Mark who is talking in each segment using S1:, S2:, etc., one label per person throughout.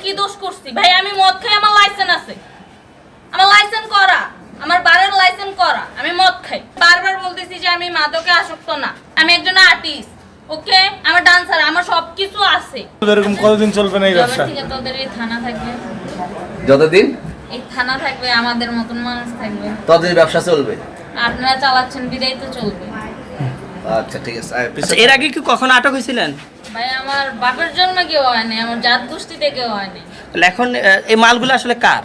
S1: কি দোষ করছি ভাই? আমি মদ খাই, আমার লাইসেন্স আছে, আমার লাইসেন্স করা, আমার বারের লাইসেন্স করা। আমি মদ খাই, বারবার বলতেছি যে আমি মাদকে আসক্ত না, আমি একজন আর্টিস্ট, ওকে, আমার ডান্সার, আমার সবকিছু আছে।
S2: এরকম কতদিন চলবে না এই ব্যবসা?
S1: ঠিক আছে, তোদের এই থানা থাকবে,
S3: যতদিন
S1: এই থানা থাকবে, আমাদের মতন মানুষ থাকবে,
S3: ততদিন ব্যবসা চলবে।
S1: আপনারা চালাচ্ছেন বিদায় তো চলবে।
S3: আচ্ছা ঠিক আছে।
S4: আচ্ছা, এর আগে কি কখনো আটক হয়েছিলেন?
S1: ভাই আমার বাপের জন্মে কেউ হয়নি, আমার জাত গোষ্ঠীতে কেউ হয়নি।
S4: তাহলে এখন এই মালগুলো আসলে কার?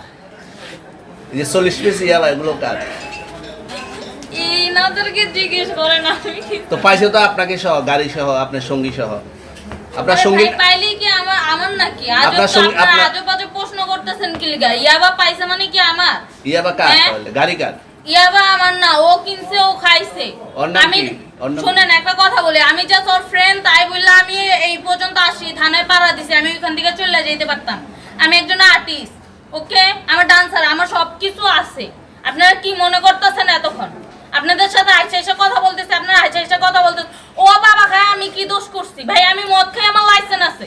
S3: এই যে 40 পিস ইয়াবা এগুলো কার?
S1: ইনাদেরকে জিজ্ঞেস করেন, আমি কি
S3: তো পাইছে তো আপনাকে সহ, গাড়ি সহ, আপনার সঙ্গী সহ। আপনার সঙ্গী
S1: পাইলে কি আমার নাকি?
S3: আপনার সঙ্গী
S1: আজব আজব প্রশ্ন করতেছেন কি লিগা? ইয়াবা পাইছে মানে কি আমার?
S3: ইয়াবা কার?
S1: হ্যাঁ?
S3: গাড়ি কার?
S1: ইয়াবা আমার না, ও কিনছে, ও খাইছে। আমি শুনেন একটা কথা বলি, আমি জাস্ট ওর ফ্রেন্ড, তাই বললে আমি এই পর্যন্ত আসি, থানায় পাড়া দিছি, আমি ওইখান থেকে চলে যেতে পারতাম। আমি একজন আর্টিস্ট, ওকে, আমার ডান্সার, আমার সবকিছু আছে। আপনারা কি মনে করতেছেন এতক্ষণ? আপনাদের সাথে আইসা এসে কথা বলতেছে, আপনারা আইসা এসে কথা বলতেছে। ও বাবা খায়, আমি কি দোষ করছি ভাই? আমি মদ খাই, আমার লাইসেন্স আছে,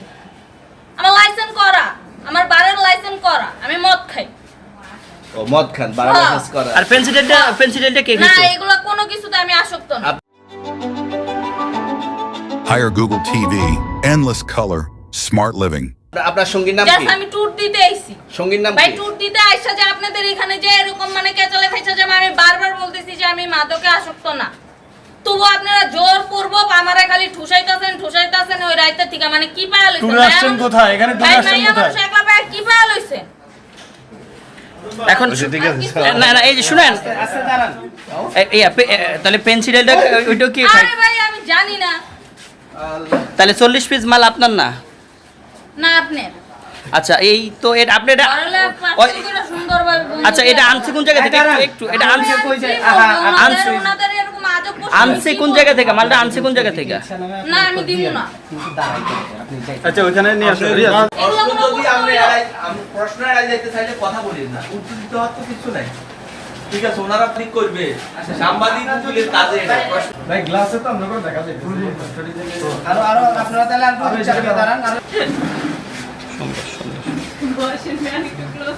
S1: আমার লাইসেন্স করা, আমার বারের লাইসেন্স করা। আমি মদ খাই।
S3: ও মদ খান, বারো লাইসেন্স করা।
S4: আর পেন্সিলটা কে
S1: না,
S4: খেতো?
S1: এগুলো কোনো কিছুতে আমি আসক্ত না।
S5: Hire Google TV, endless color, smart living.
S3: আপনার সঙ্গীর নাম
S1: জাস্ট
S3: কি?
S1: আমি ট্যুর দিতে আইছি।
S3: সঙ্গীর নাম
S1: ভাই
S3: কি?
S1: ট্যুর দিতে আইসা যে আপনাদের এখানে যে এরকম মানে কেচালে খাইছে, যে আমি বারবার বলতেছি যে আমি মাদকে আসক্ত না, তবু আপনারা জোর পূর্বক আমারে খালি ঠুসাইতাছেন ওই রাইতে থেকে। মানে কি পায়া লইছেন?
S2: ট্যুরে আসছেন কোথায়? এখানে ট্যুরে আসছেন কোথায়?
S1: একলা পায়া কি পায়া লইছেন?
S4: এখন
S3: ঠিক আছে।
S4: না না, এই যে শুনেন, তাহলে পেন্সিলটা ওইটাও কি খায়?
S1: আরে ভাই আমি জানি না।
S4: তাহলে 40 পিস মাল আপনার না?
S1: না আপনার।
S4: আচ্ছা, এই তো এটা আপনি এটা
S1: তাহলে পাঁচশো করে সুন্দরভাবে বন্ধ
S4: আচ্ছা, এটা আনছে কোন জায়গা থেকে? একটু এটা আনছে
S1: কই যায়?
S4: আনছে
S1: ওনাদের এরকম আজব প্রশ্ন
S4: আনছে কোন জায়গা থেকে? মালটা আনছে কোন জায়গা থেকে?
S1: না আমি দিব না।
S2: আচ্ছা ওখানে নিয়ে আসো।
S1: এগুলো কোনো
S3: যদি আমি প্রশ্ন এড়াই যেতে চাইলে কথা বলিস না, উত্তর দিতে হওয়ার তো কিছু নাই। ঠিক আছে, ওনারা ঠিক করবে। সাংবাদিক পুলিশের কাজে এটা।
S2: ভাই গ্লাসে তো আমরা দেখা যায়।
S6: আরো আপনারা তাহলে আর বিচার দাঁড়ান।
S1: বয়সের ম্যান একটু ক্লোজ